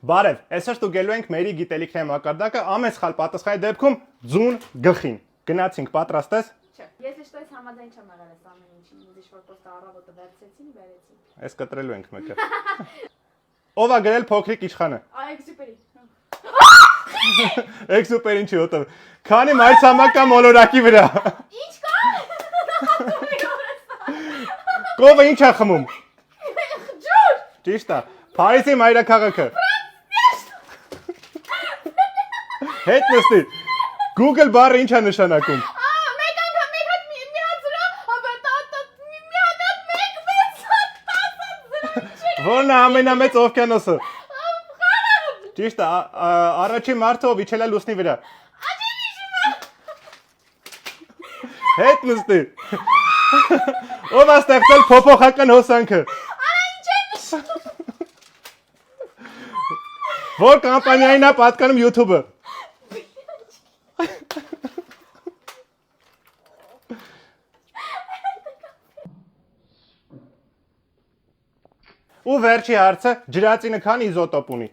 Բարև, այսօր ստուգելու ենք մերի գիտելիքների մակարդակը ամեն սխալ պատասխանի դեպքում ձուն գլխին։ Գնացինք, պատրաստ ես։ Չէ, если что, ես համաձայն չեմ եղել այս ամեն ինչին, ինձ ինչ-որ պոստը առավոտը վերցեցին, բերեցին։ Այս կտրելու ենք մեկը։ Ով է գրել փոքրիկ իշխանը։ Էքսուպերի։ Էքսուպերին չի ոտով։ Քանի մայրցամաք կա մոլորակի վրա։ Ինչ կա։ Կովը ինչ է խմում։ Ջուր։ Ճիշտ է։ Փարիզի մայրաքաղաքը։ Հետ նստի։ Google բառը ինչ է նշանակում։ Մեկ անգամ մի հատ մի հատ մեկ Որն է ամենամեծ օվկիանոսը։ Ճիշտ է, առաջին մարդը ով իջել է լուսնի վրա։ Հետ նստի։ Ով է ստեղծել փոփոխական հոսանքը։ Որ կամպանիային է պատկանում YouTube-ը։ Ու վերջի հարցը, ջրածինը քանի իզոտոպ ունի։